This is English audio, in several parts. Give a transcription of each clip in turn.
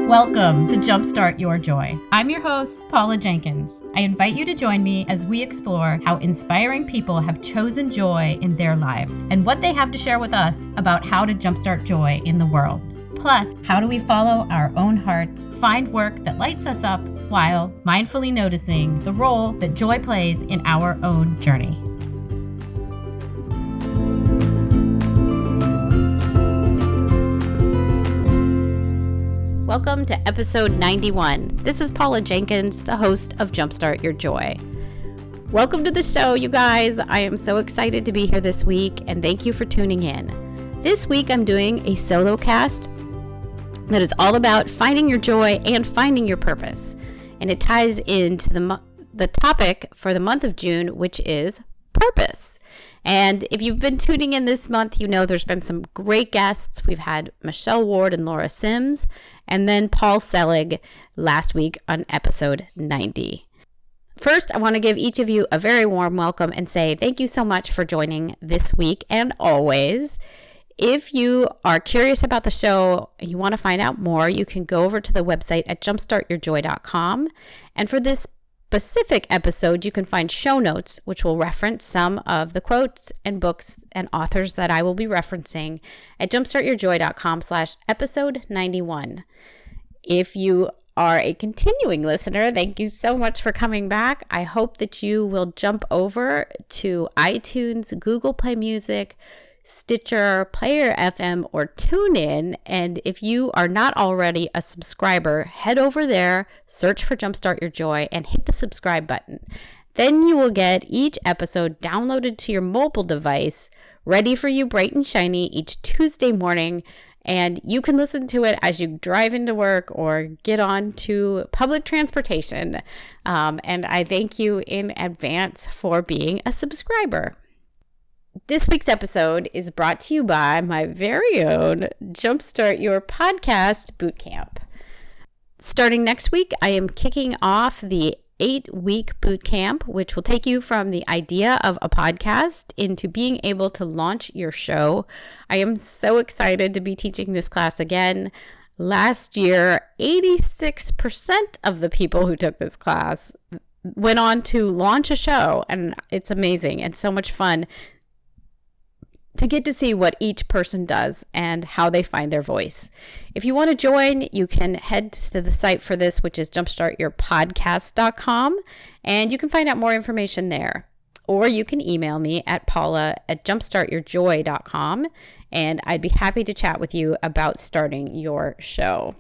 Welcome to Jumpstart Your Joy. I'm your host, Paula Jenkins. I invite you to join me as we explore how inspiring people have chosen joy in their lives and what they have to share with us about how to jumpstart joy in the world. Plus, how do we follow our own hearts, find work that lights us up while mindfully noticing the role that joy plays in our own journey. Welcome to episode 91. This is Paula Jenkins, the host of Jumpstart Your Joy. Welcome to the show, you guys. I am so excited to be here this week, and thank you for tuning in. This week, I'm doing a solocast that is all about finding your joy and finding your purpose. And it ties into the topic for the month of June, which is purpose. And if you've been tuning in this month, you know there's been some great guests. We've had Michelle Ward and Laura Sims, and then Paul Selig last week on episode 90. First, I want to give each of you a very warm welcome and say thank you so much for joining this week and always. If you are curious about the show and you want to find out more, you can go over to the website at jumpstartyourjoy.com. And for this specific episode, you can find show notes, which will reference some of the quotes and books and authors that I will be referencing at jumpstartyourjoy.com/episode 91. If you are a continuing listener, thank you so much for coming back. I hope that you will jump over to iTunes, Google Play Music, Stitcher, Player FM, or TuneIn. And if you are not already a subscriber, head over there, search for Jumpstart Your Joy, and hit the subscribe button. Then you will get each episode downloaded to your mobile device, ready for you bright and shiny each Tuesday morning. And you can listen to it as you drive into work or get on to public transportation. And I thank you in advance for being a subscriber. This week's episode is brought to you by my very own Jumpstart Your Podcast Bootcamp. Starting next week, I am kicking off the 8-week bootcamp, which will take you from the idea of a podcast into being able to launch your show. I am so excited to be teaching this class again. Last year, 86% of the people who took this class went on to launch a show, and it's amazing and so much fun to get to see what each person does and how they find their voice. If you want to join, you can head to the site for this, which is jumpstartyourpodcast.com, and you can find out more information there. Or you can email me at paula@jumpstartyourjoy.com, and I'd be happy to chat with you about starting your show.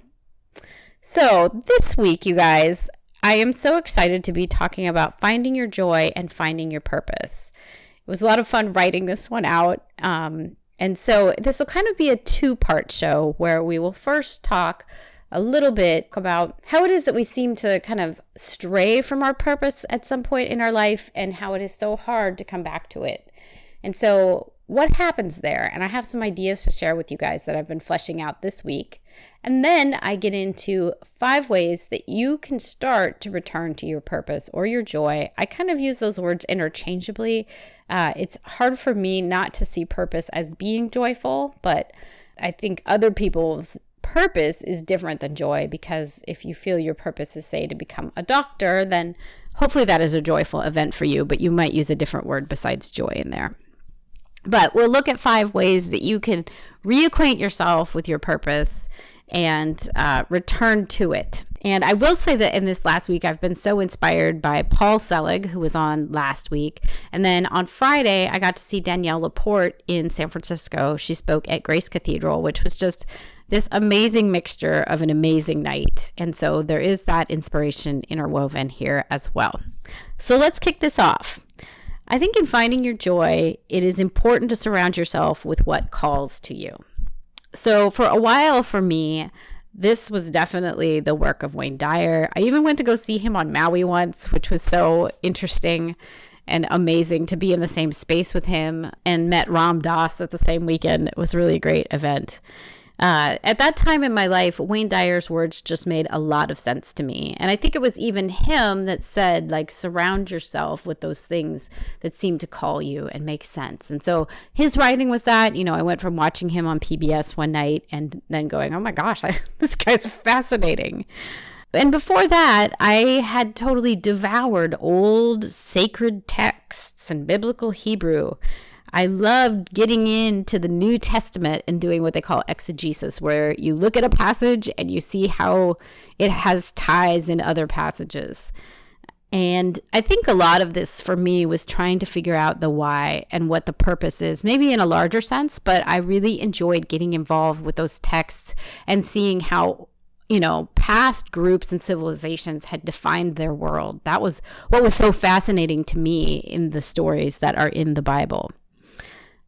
So this week, you guys, I am so excited to be talking about finding your joy and finding your purpose. It was a lot of fun writing this one out. And so this will kind of be a two-part show where we will first talk a little bit about how it is that we seem to kind of stray from our purpose at some point in our life and how it is so hard to come back to it. And so what happens there? And I have some ideas to share with you guys that I've been fleshing out this week. And then I get into 5 ways that you can start to return to your purpose or your joy. I kind of use those words interchangeably. It's hard for me not to see purpose as being joyful, but I think other people's purpose is different than joy, because if you feel your purpose is, say, to become a doctor, then hopefully that is a joyful event for you, but you might use a different word besides joy in there. But we'll look at 5 ways that you can reacquaint yourself with your purpose and return to it. And I will say that in this last week, I've been so inspired by Paul Selig, who was on last week. And then on Friday, I got to see Danielle LaPorte in San Francisco. She spoke at Grace Cathedral, which was just this amazing mixture of an amazing night. And so there is that inspiration interwoven here as well. So let's kick this off. I think in finding your joy, it is important to surround yourself with what calls to you. So for a while for me, this was definitely the work of Wayne Dyer. I even went to go see him on Maui once, which was so interesting and amazing to be in the same space with him, and met Ram Dass at the same weekend. It was really a great event. At that time in my life, Wayne Dyer's words just made a lot of sense to me. And I think it was even him that said, like, surround yourself with those things that seem to call you and make sense. And so his writing was that, I went from watching him on PBS one night and then going, oh my gosh, this guy's fascinating. And before that, I had totally devoured old sacred texts and biblical Hebrew. I loved getting into the New Testament and doing what they call exegesis, where you look at a passage and you see how it has ties in other passages. And I think a lot of this for me was trying to figure out the why and what the purpose is, maybe in a larger sense, but I really enjoyed getting involved with those texts and seeing how past groups and civilizations had defined their world. That was what was so fascinating to me in the stories that are in the Bible.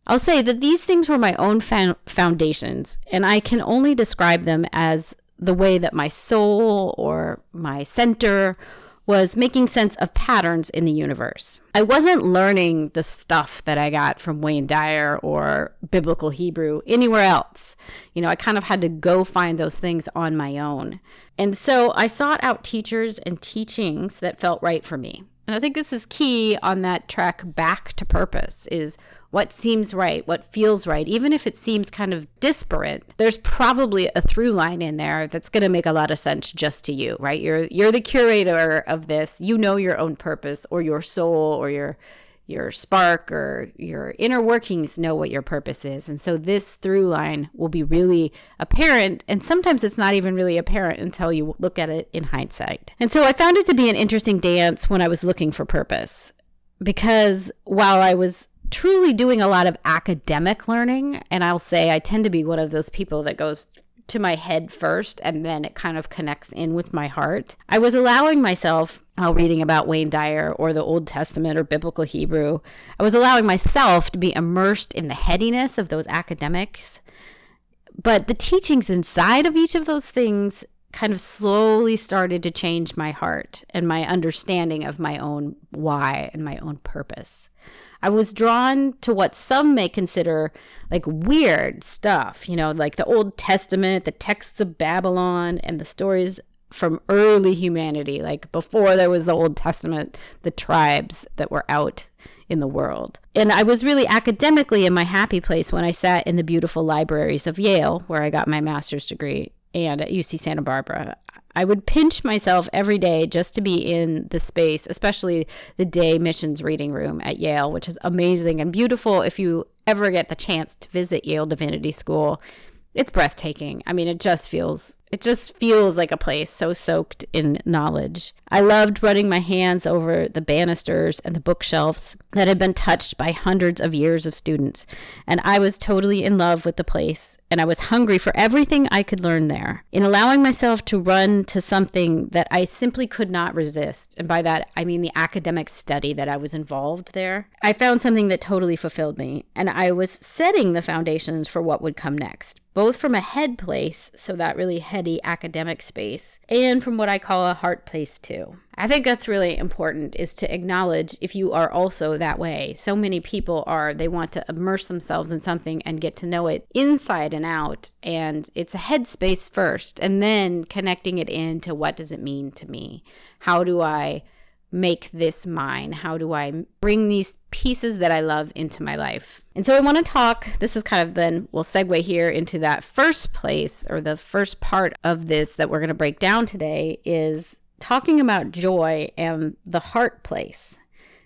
I'll say that these things were my own foundations, and I can only describe them as the way that my soul or my center was making sense of patterns in the universe. I wasn't learning the stuff that I got from Wayne Dyer or biblical Hebrew anywhere else. I kind of had to go find those things on my own. And so I sought out teachers and teachings that felt right for me. And I think this is key on that track back to purpose, is what seems right, what feels right. Even if it seems kind of disparate, there's probably a through line in there that's going to make a lot of sense just to you, right? You're the curator of this. You know your own purpose, or your soul, or your spark, or your inner workings know what your purpose is. And so this through line will be really apparent. And sometimes it's not even really apparent until you look at it in hindsight. And so I found it to be an interesting dance when I was looking for purpose, because while I was truly doing a lot of academic learning, and I'll say I tend to be one of those people that goes to my head first and then it kind of connects in with my heart, I was allowing myself, while reading about Wayne Dyer or the Old Testament or biblical Hebrew, I was allowing myself to be immersed in the headiness of those academics. But the teachings inside of each of those things kind of slowly started to change my heart and my understanding of my own why and my own purpose. I was drawn to what some may consider like weird stuff, like the Old Testament, the texts of Babylon, and the stories from early humanity, like before there was the Old Testament, the tribes that were out in the world. And I was really academically in my happy place when I sat in the beautiful libraries of Yale, where I got my master's degree, and at UC Santa Barbara. I would pinch myself every day just to be in the space, especially the day missions reading room at Yale, which is amazing and beautiful. If you ever get the chance to visit Yale Divinity School, it's breathtaking. I mean, it just feels like a place so soaked in knowledge. I loved running my hands over the banisters and the bookshelves that had been touched by hundreds of years of students. And I was totally in love with the place, and I was hungry for everything I could learn there. In allowing myself to run to something that I simply could not resist, and by that I mean the academic study that I was involved there, I found something that totally fulfilled me, and I was setting the foundations for what would come next, both from a head place, so that really heady academic space, and from what I call a heart place too. I think that's really important, is to acknowledge if you are also that way. So many people are, they want to immerse themselves in something and get to know it inside and out. And it's a headspace first, and then connecting it into what does it mean to me? How do I make this mine? How do I bring these pieces that I love into my life? And so I want to talk, this is kind of then, we'll segue here into that first place, or the first part of this that we're going to break down today, is talking about joy and the heart place.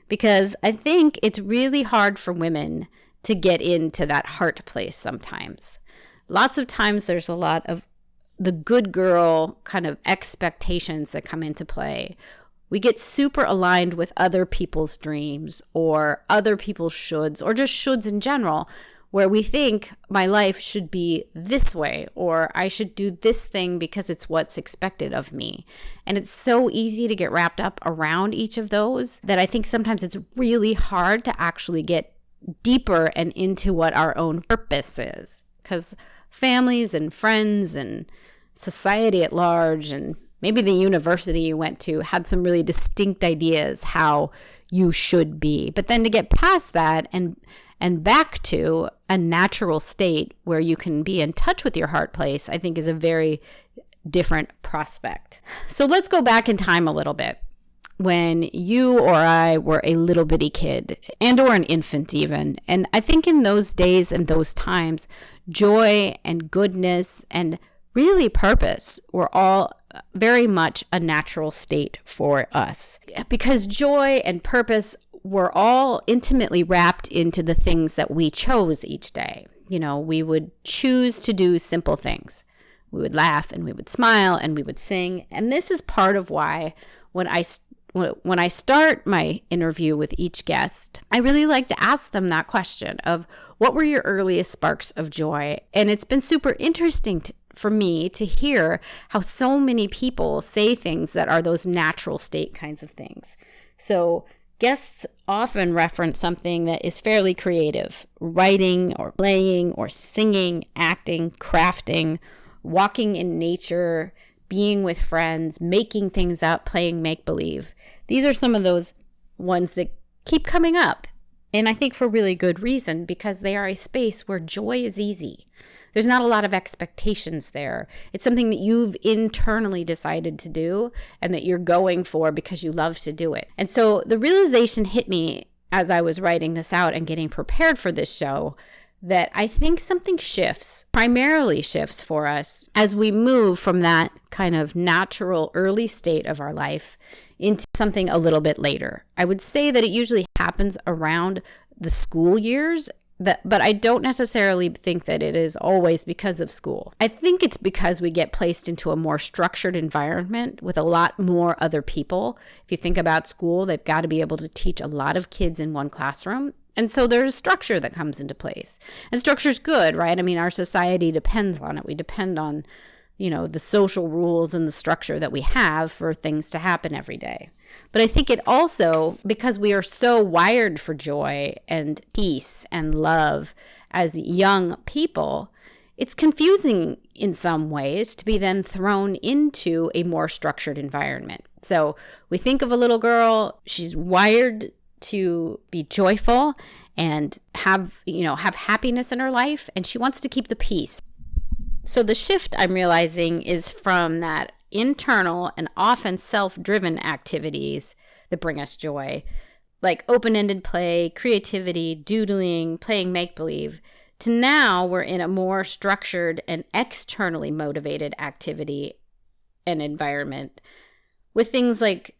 Because I think it's really hard for women to get into that heart place sometimes. Lots of times there's a lot of the good girl kind of expectations that come into play. We get super aligned with other people's dreams or other people's shoulds, or just shoulds in general, where we think my life should be this way, or I should do this thing because it's what's expected of me. And it's so easy to get wrapped up around each of those that I think sometimes it's really hard to actually get deeper and into what our own purpose is. Because families and friends and society at large and maybe the university you went to had some really distinct ideas how you should be. But then to get past that and back to a natural state where you can be in touch with your heart place, I think is a very different prospect. So let's go back in time a little bit. When you or I were a little bitty kid and or an infant even. And I think in those days and those times, joy and goodness and really purpose were all very much a natural state for us. Because joy and purpose were all intimately wrapped into the things that we chose each day. You know, we would choose to do simple things. We would laugh and we would smile and we would sing. And this is part of why when I start my interview with each guest, I really like to ask them that question of what were your earliest sparks of joy? And it's been super interesting for me to hear how so many people say things that are those natural state kinds of things. So guests often reference something that is fairly creative, writing or playing or singing, acting, crafting, walking in nature, being with friends, making things up, playing make-believe. These are some of those ones that keep coming up. And I think for really good reason, because they are a space where joy is easy. There's not a lot of expectations there. It's something that you've internally decided to do and that you're going for because you love to do it. And so the realization hit me as I was writing this out and getting prepared for this show that I think something primarily shifts for us as we move from that kind of natural early state of our life into something a little bit later. I would say that it usually happens around the school years, but I don't necessarily think that it is always because of school. I think it's because we get placed into a more structured environment with a lot more other people. If you think about school, they've got to be able to teach a lot of kids in one classroom. And so there's structure that comes into place. And structure's good, right? I mean, our society depends on it. We depend on, the social rules and the structure that we have for things to happen every day. But I think it also, because we are so wired for joy and peace and love as young people, it's confusing in some ways to be then thrown into a more structured environment. So we think of a little girl, she's wired to be joyful and have happiness in her life, and she wants to keep the peace. So the shift I'm realizing is from that internal and often self-driven activities that bring us joy, like open-ended play, creativity, doodling, playing make-believe, to now we're in a more structured and externally motivated activity and environment with things like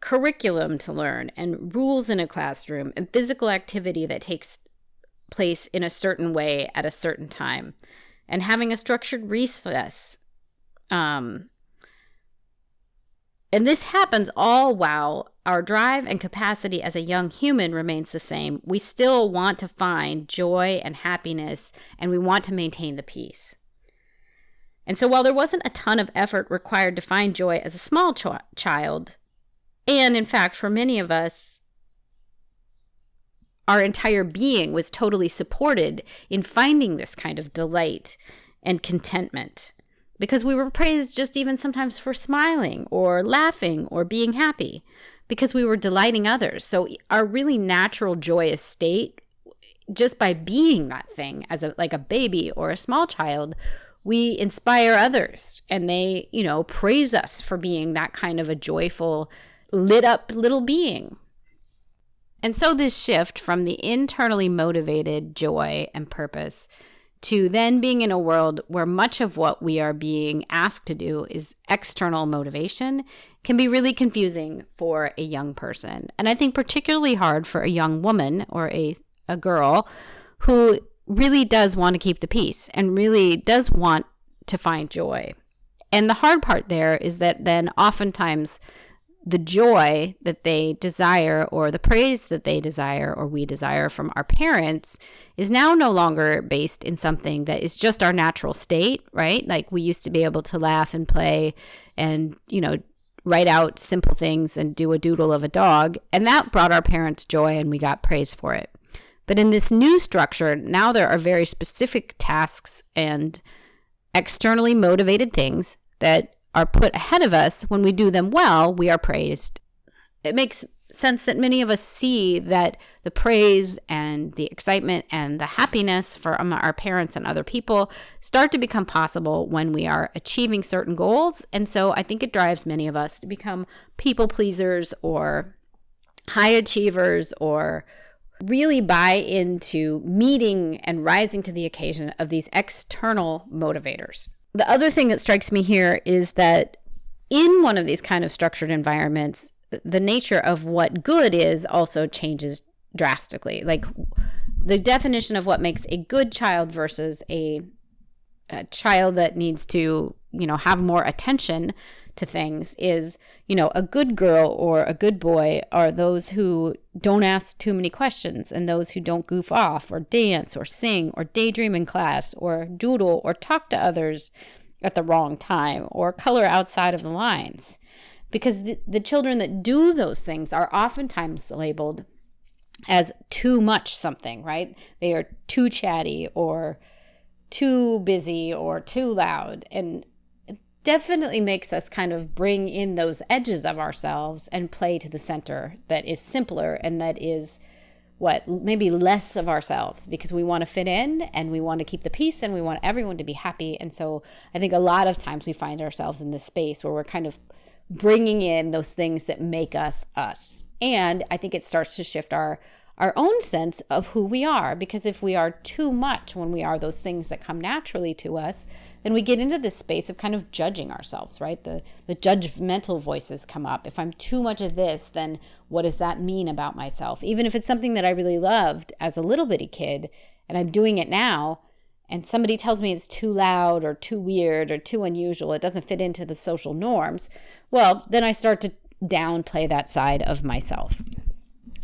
curriculum to learn and rules in a classroom and physical activity that takes place in a certain way at a certain time and having a structured recess. And this happens all while our drive and capacity as a young human remains the same. We still want to find joy and happiness, and we want to maintain the peace. And so while there wasn't a ton of effort required to find joy as a small child, and in fact, for many of us, our entire being was totally supported in finding this kind of delight and contentment because we were praised just even sometimes for smiling or laughing or being happy because we were delighting others. So our really natural joyous state, just by being that thing as like a baby or a small child, we inspire others and they, praise us for being that kind of a joyful, lit up little being. And so this shift from the internally motivated joy and purpose to then being in a world where much of what we are being asked to do is external motivation can be really confusing for a young person. And I think particularly hard for a young woman or a girl who really does want to keep the peace and really does want to find joy. And the hard part there is that then oftentimes the joy that they desire or the praise that they desire or we desire from our parents is now no longer based in something that is just our natural state, right? Like we used to be able to laugh and play and, write out simple things and do a doodle of a dog. And that brought our parents joy and we got praise for it. But in this new structure, now there are very specific tasks and externally motivated things that are put ahead of us, when we do them well, we are praised. It makes sense that many of us see that the praise and the excitement and the happiness from our parents and other people start to become possible when we are achieving certain goals. And so I think it drives many of us to become people pleasers or high achievers, or really buy into meeting and rising to the occasion of these external motivators. The other thing that strikes me here is that in one of these kind of structured environments, the nature of what good is also changes drastically. Like the definition of what makes a good child versus a child that needs to, have more attention to things is, a good girl or a good boy are those who don't ask too many questions, and those who don't goof off or dance or sing or daydream in class or doodle or talk to others at the wrong time or color outside of the lines. Because the children that do those things are oftentimes labeled as too much something, right? They are too chatty or too busy or too loud. And it definitely makes us kind of bring in those edges of ourselves and play to the center that is simpler and that is maybe less of ourselves, because we want to fit in and we want to keep the peace and we want everyone to be happy. And so I think a lot of times we find ourselves in this space where we're kind of bringing in those things that make us us. And I think it starts to shift our own sense of who we are, because if we are too much when we are those things that come naturally to us, then we get into this space of kind of judging ourselves, right? The judgmental voices come up. If I'm too much of this, then what does that mean about myself? Even if it's something that I really loved as a little bitty kid and I'm doing it now, and somebody tells me it's too loud or too weird or too unusual, it doesn't fit into the social norms, well, then I start to downplay that side of myself.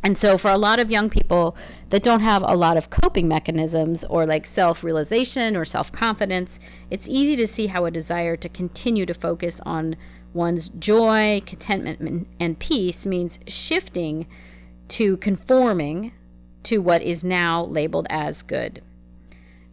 And so for a lot of young people that don't have a lot of coping mechanisms or like self-realization or self-confidence, it's easy to see how a desire to continue to focus on one's joy, contentment, and peace means shifting to conforming to what is now labeled as good.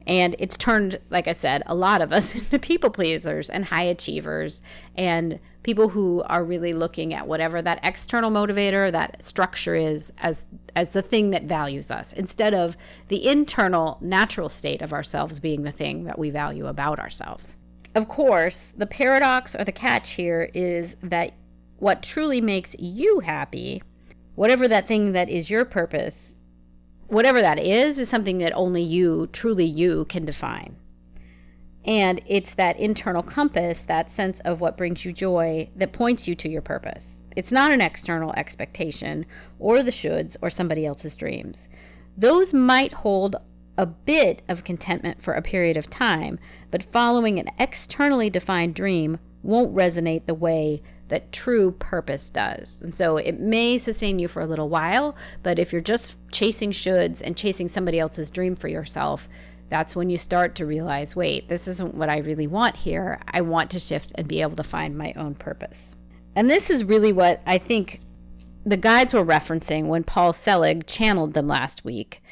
And it's turned, like I said, a lot of us into people pleasers and high achievers and people who are really looking at whatever that external motivator, that structure is, as the thing that values us, instead of the internal natural state of ourselves being the thing that we value about ourselves. Of course, the paradox or the catch here is that what truly makes you happy, whatever that thing that is your purpose, whatever that is something that only you, truly you, can define. And it's that internal compass, that sense of what brings you joy, that points you to your purpose. It's not an external expectation or the shoulds or somebody else's dreams. Those might hold a bit of contentment for a period of time, but following an externally defined dream won't resonate the way that true purpose does. And so it may sustain you for a little while, but if you're just chasing shoulds and chasing somebody else's dream for yourself, that's when you start to realize, wait, this isn't what I really want here. I want to shift and be able to find my own purpose. And this is really what I think the guides were referencing when Paul Selig channeled them last week,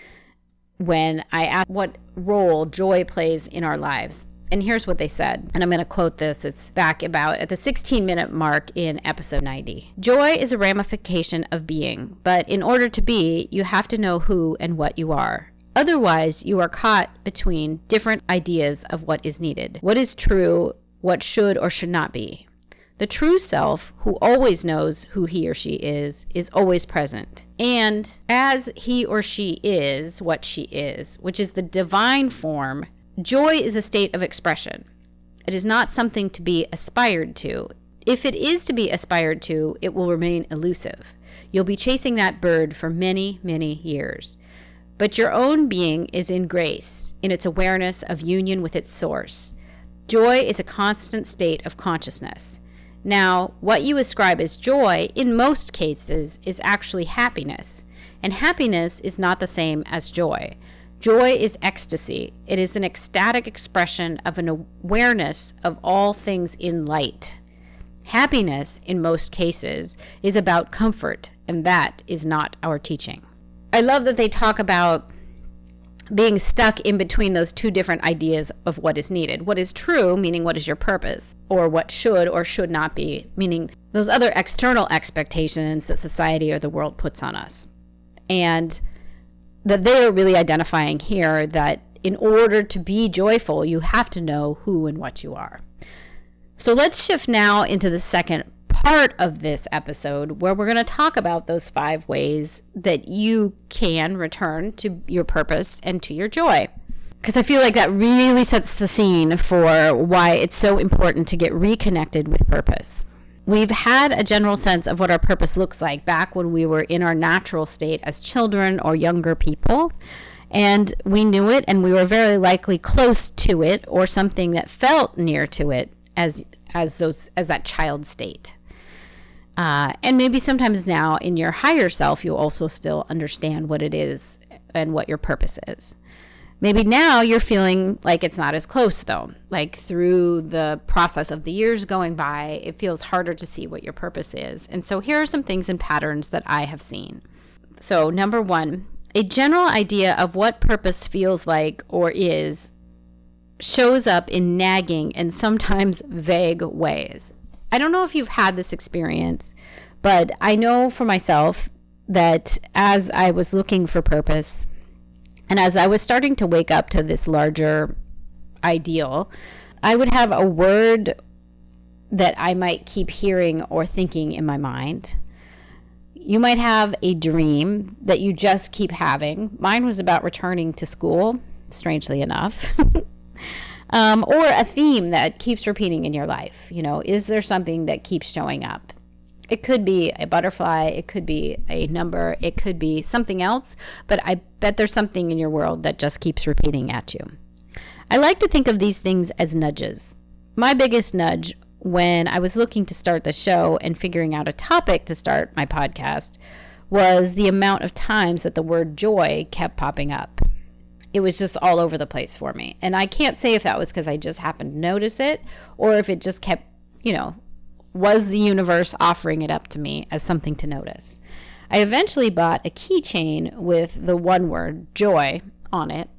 when I asked what role joy plays in our lives. And here's what they said, and I'm going to quote this. It's back about at the 16-minute mark in episode 90. Joy is a ramification of being, but in order to be, you have to know who and what you are. Otherwise, you are caught between different ideas of what is needed, what is true, what should or should not be. The true self, who always knows who he or she is always present. And as he or she is what she is, which is the divine form, joy is a state of expression. It is not something to be aspired to. If it is to be aspired to, it will remain elusive. You'll be chasing that bird for many, many years. But your own being is in grace, in its awareness of union with its source. Joy is a constant state of consciousness. Now, what you ascribe as joy, in most cases, is actually happiness. And happiness is not the same as joy. Joy is ecstasy. It is an ecstatic expression of an awareness of all things in light. Happiness, in most cases, is about comfort, and that is not our teaching. I love that they talk about being stuck in between those two different ideas of what is needed. What is true, meaning what is your purpose, or what should or should not be, meaning those other external expectations that society or the world puts on us. And that they are really identifying here that in order to be joyful, you have to know who and what you are. So let's shift now into the second part of this episode, where we're going to talk about those 5 ways that you can return to your purpose and to your joy. Because I feel like that really sets the scene for why it's so important to get reconnected with purpose. We've had a general sense of what our purpose looks like back when we were in our natural state as children or younger people. And we knew it, and we were very likely close to it, or something that felt near to it as that child state. And maybe sometimes now in your higher self, you also still understand what it is and what your purpose is. Maybe now you're feeling like it's not as close, though. Like through the process of the years going by, it feels harder to see what your purpose is. And so here are some things and patterns that I have seen. So number 1, a general idea of what purpose feels like or is shows up in nagging and sometimes vague ways. I don't know if you've had this experience, but I know for myself that as I was looking for purpose and as I was starting to wake up to this larger ideal, I would have a word that I might keep hearing or thinking in my mind. You might have a dream that you just keep having. Mine was about returning to school, strangely enough. Or a theme that keeps repeating in your life. Is there something that keeps showing up? It could be a butterfly, it could be a number, it could be something else, but I bet there's something in your world that just keeps repeating at you. I like to think of these things as nudges. My biggest nudge when I was looking to start the show and figuring out a topic to start my podcast was the amount of times that the word joy kept popping up. It was just all over the place for me. And I can't say if that was because I just happened to notice it or if it just kept, was the universe offering it up to me as something to notice. I eventually bought a keychain with the one word, joy, on it.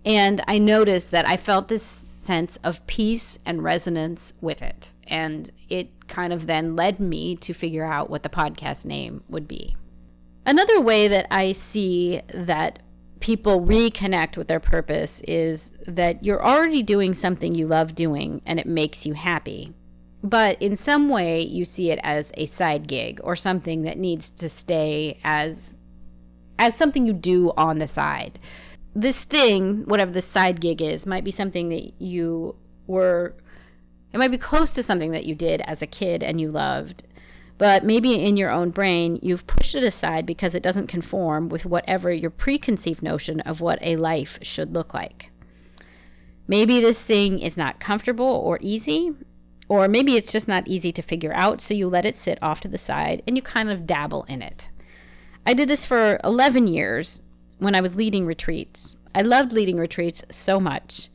And I noticed that I felt this sense of peace and resonance with it. And it kind of then led me to figure out what the podcast name would be. Another way that I see that people reconnect with their purpose is that you're already doing something you love doing and it makes you happy. But in some way you see it as a side gig or something that needs to stay as something you do on the side. This thing, whatever the side gig is, might be something that it might be close to something that you did as a kid and you loved. But maybe in your own brain, you've pushed it aside because it doesn't conform with whatever your preconceived notion of what a life should look like. Maybe this thing is not comfortable or easy, or maybe it's just not easy to figure out, so you let it sit off to the side and you kind of dabble in it. I did this for 11 years when I was leading retreats. I loved leading retreats so much.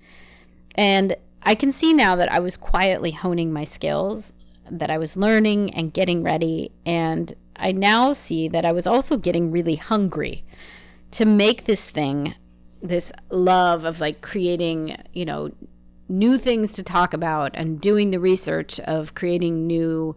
And I can see now that I was quietly honing my skills, that I was learning and getting ready, and I now see that I was also getting really hungry to make this thing, this love of like creating, new things to talk about and doing the research of creating new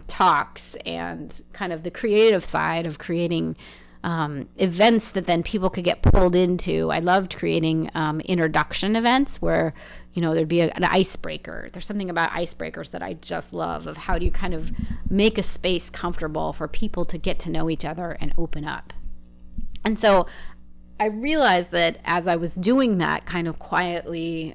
talks and kind of the creative side of creating events that then people could get pulled into. I loved creating introduction events where, there'd be an icebreaker. There's something about icebreakers that I just love, of how do you kind of make a space comfortable for people to get to know each other and open up. And so I realized that as I was doing that kind of quietly,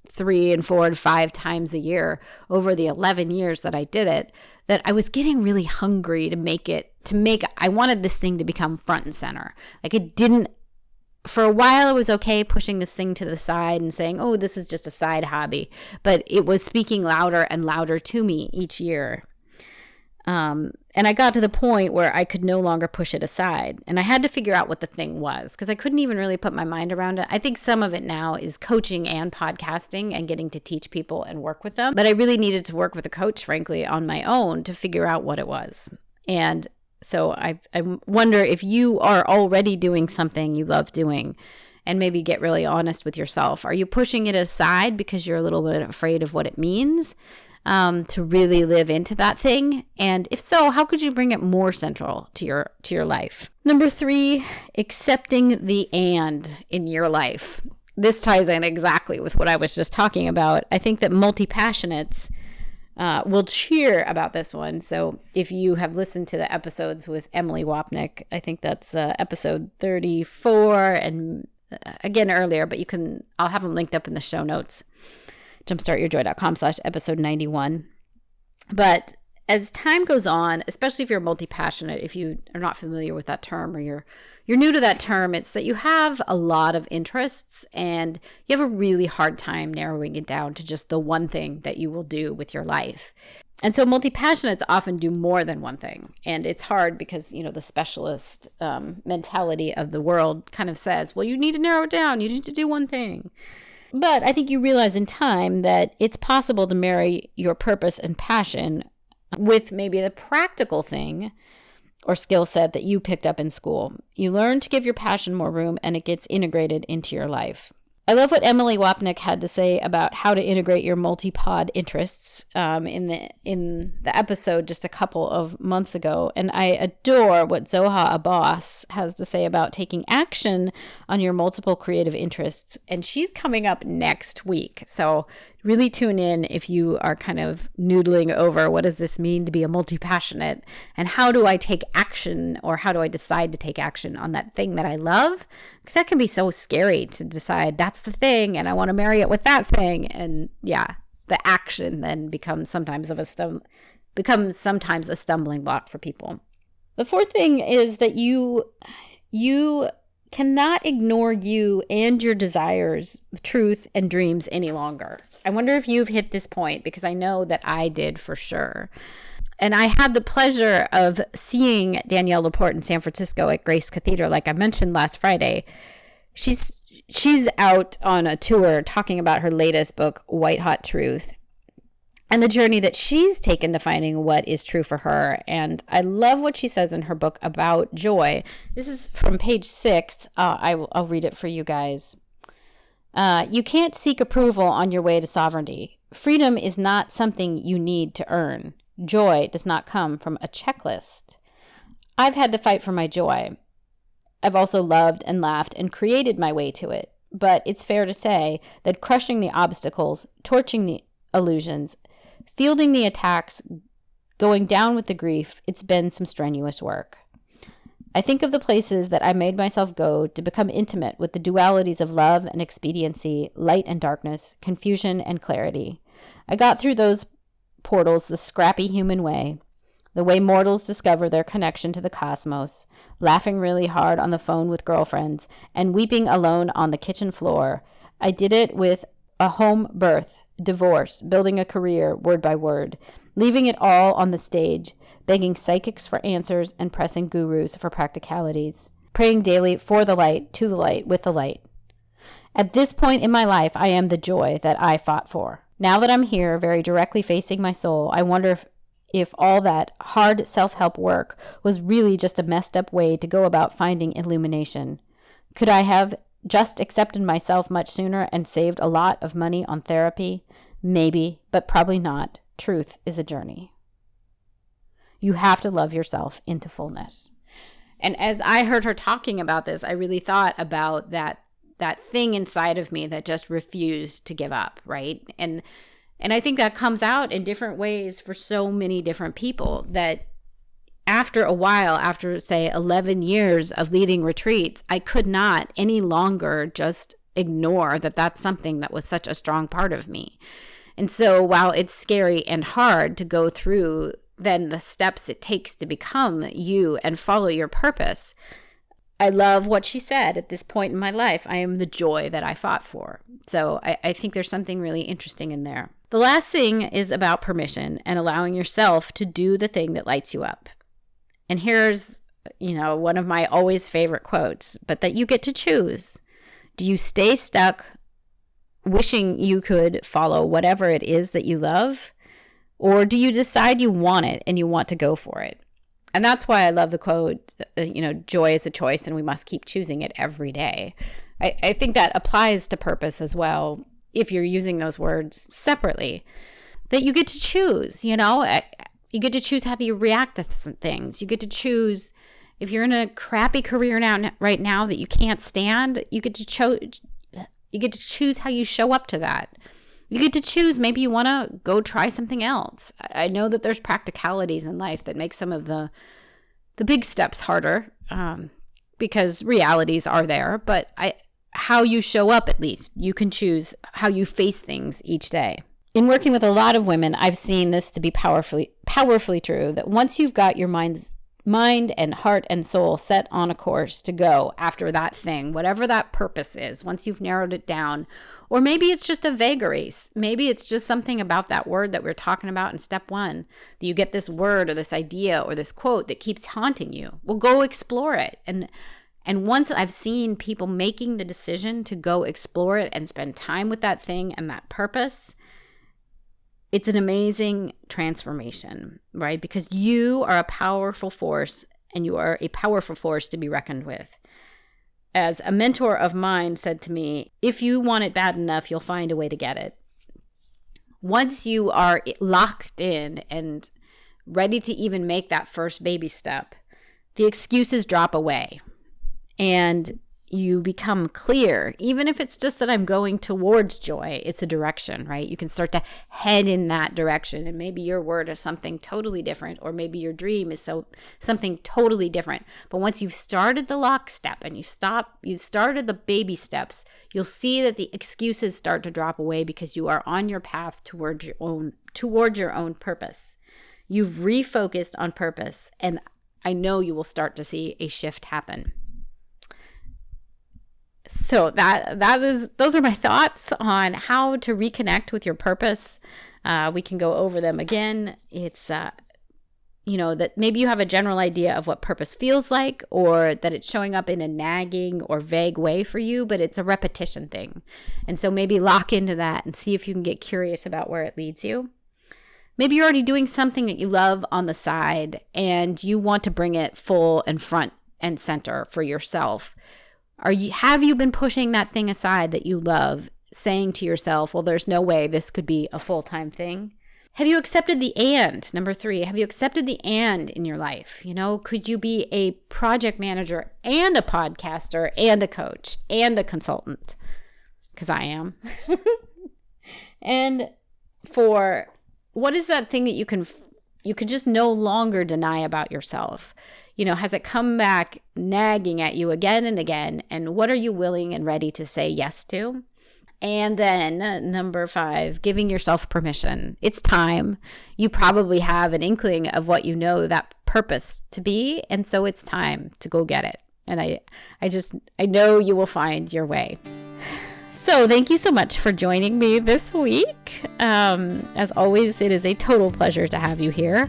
3 and 4 and 5 times a year over the 11 years that I did it, that I was getting really hungry I wanted this thing to become front and center. Like for a while it was okay pushing this thing to the side and saying, oh, this is just a side hobby, but it was speaking louder and louder to me each year. And I got to the point where I could no longer push it aside. And I had to figure out what the thing was, because I couldn't even really put my mind around it. I think some of it now is coaching and podcasting and getting to teach people and work with them. But I really needed to work with a coach, frankly, on my own to figure out what it was. And So I wonder if you are already doing something you love doing, and maybe get really honest with yourself. Are you pushing it aside because you're a little bit afraid of what it means to really live into that thing? And if so, how could you bring it more central to your life? Number 3, accepting the and in your life. This ties in exactly with what I was just talking about. I think that multi-passionates will cheer about this one. So if you have listened to the episodes with Emily Wapnick, I think that's episode 34 and again earlier, but I'll have them linked up in the show notes, jumpstartyourjoy.com/episode 91. But as time goes on, especially if you're multi-passionate, if you are not familiar with that term or you're new to that term, it's that you have a lot of interests and you have a really hard time narrowing it down to just the one thing that you will do with your life. And so multi-passionates often do more than one thing. And it's hard because, the specialist mentality of the world kind of says, well, you need to narrow it down. You need to do one thing. But I think you realize in time that it's possible to marry your purpose and passion with maybe the practical thing or skill set that you picked up in school. You learn to give your passion more room and it gets integrated into your life. I love what Emily Wapnick had to say about how to integrate your multi-pod interests in the episode just a couple of months ago. And I adore what Zoha Abbas has to say about taking action on your multiple creative interests. And she's coming up next week. So really tune in if you are kind of noodling over what does this mean to be a multi-passionate and how do I take action or how do I decide to take action on that thing that I love? Because that can be so scary to decide that's the thing and I want to marry it with that thing. And yeah, the action then becomes sometimes a stumbling block for people. The 4th thing is that you cannot ignore you and your desires, truth, and dreams any longer. I wonder if you've hit this point because I know that I did for sure. And I had the pleasure of seeing Danielle LaPorte in San Francisco at Grace Cathedral, like I mentioned last Friday. She's out on a tour talking about her latest book, White Hot Truth, and the journey that she's taken to finding what is true for her. And I love what she says in her book about joy. This is from page 6. I'll read it for you guys. You can't seek approval on your way to sovereignty. Freedom is not something you need to earn. Joy does not come from a checklist. I've had to fight for my joy. I've also loved and laughed and created my way to it. But it's fair to say that crushing the obstacles, torching the illusions, fielding the attacks, going down with the grief, it's been some strenuous work. I think of the places that I made myself go to become intimate with the dualities of love and expediency, light and darkness, confusion and clarity. I got through those portals the scrappy human way, the way mortals discover their connection to the cosmos, laughing really hard on the phone with girlfriends, and weeping alone on the kitchen floor. I did it with a home birth, divorce, building a career word by word, leaving it all on the stage, begging psychics for answers and pressing gurus for practicalities, praying daily for the light, to the light, with the light. At this point in my life, I am the joy that I fought for. Now that I'm here, very directly facing my soul, I wonder if all that hard self-help work was really just a messed up way to go about finding illumination. Could I have just accepted myself much sooner and saved a lot of money on therapy? Maybe, but probably not. Truth is a journey. You have to love yourself into fullness. And as I heard her talking about this, I really thought about that thing inside of me that just refused to give up, right? And I think that comes out in different ways for so many different people, that after a while, after say 11 years of leading retreats, I could not any longer just ignore that that's something that was such a strong part of me. And so while it's scary and hard to go through then the steps it takes to become you and follow your purpose, I love what she said at this point in my life. I am the joy that I fought for. So I think there's something really interesting in there. The last thing is about permission and allowing yourself to do the thing that lights you up. And here's, one of my always favorite quotes, but that you get to choose. Do you stay stuck wishing you could follow whatever it is that you love? Or do you decide you want it and you want to go for it? And that's why I love the quote, joy is a choice and we must keep choosing it every day. I think that applies to purpose as well, if you're using those words separately, that you get to choose, you get to choose how do you react to things. You get to choose if you're in a crappy career right now that you can't stand, you get to choose how you show up to that. You get to choose, maybe you want to go try something else. I know that there's practicalities in life that make some of the big steps harder because realities are there, but how you show up, at least, you can choose how you face things each day. In working with a lot of women, I've seen this to be powerfully true, that once you've got your mind and heart and soul set on a course to go after that thing, whatever that purpose is, once you've narrowed it down, or maybe it's just a vagary. Maybe it's just something about that word that we're talking about in step 1, that you get this word or this idea or this quote that keeps haunting you. Well, go explore it. And once I've seen people making the decision to go explore it and spend time with that thing and that purpose, it's an amazing transformation, right? Because you are a powerful force, and you are a powerful force to be reckoned with. As a mentor of mine said to me, if you want it bad enough, you'll find a way to get it. Once you are locked in and ready to even make that first baby step, the excuses drop away and you become clear. Even if it's just that I'm going towards joy, it's a direction, right? You can start to head in that direction, and maybe your word is something totally different, or maybe your dream is something totally different. But once you've started the lockstep and you've started the baby steps, you'll see that the excuses start to drop away because you are on your path towards your own purpose. You've refocused on purpose, and I know you will start to see a shift happen. So those are my thoughts on how to reconnect with your purpose. We can go over them again. It's, that maybe you have a general idea of what purpose feels like, or that it's showing up in a nagging or vague way for you, but it's a repetition thing. And so maybe lock into that and see if you can get curious about where it leads you. Maybe you're already doing something that you love on the side and you want to bring it full and front and center for yourself. Have you been pushing that thing aside that you love, saying to yourself, well, there's no way this could be a full-time thing? Have you accepted the and? Number 3, have you accepted the and in your life? Could you be a project manager and a podcaster and a coach and a consultant? Because I am. And for what is that thing that you can just no longer deny about yourself? Has it come back nagging at you again and again? And what are you willing and ready to say yes to? And then number 5, giving yourself permission. It's time. You probably have an inkling of what you know that purpose to be. And so it's time to go get it. And I know you will find your way. So thank you so much for joining me this week. As always, it is a total pleasure to have you here.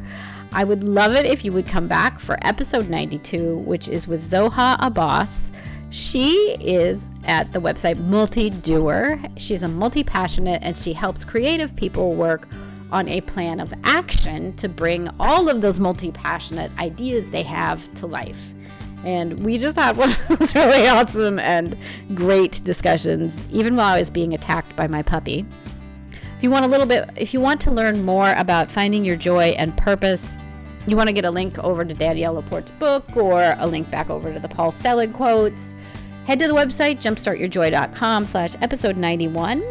I would love it if you would come back for episode 92, which is with Zoha Abbas. She is at the website Multi-Doer. She's a multi-passionate, and she helps creative people work on a plan of action to bring all of those multi-passionate ideas they have to life. And we just had one of those really awesome and great discussions, even while I was being attacked by my puppy. If you want to learn more about finding your joy and purpose, you want to get a link over to Danielle LaPorte's book or a link back over to the Paul Selig quotes, head to the website, jumpstartyourjoy.com/episode 91,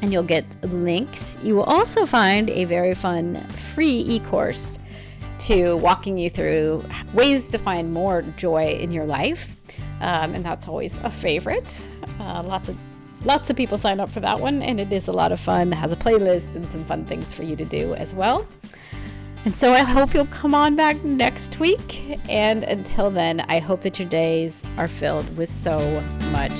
and you'll get links. You will also find a very fun free e-course to walking you through ways to find more joy in your life. And that's always a favorite. Lots of people sign up for that one, and it is a lot of fun. It has a playlist and some fun things for you to do as well. And so I hope you'll come on back next week. And until then, I hope that your days are filled with so much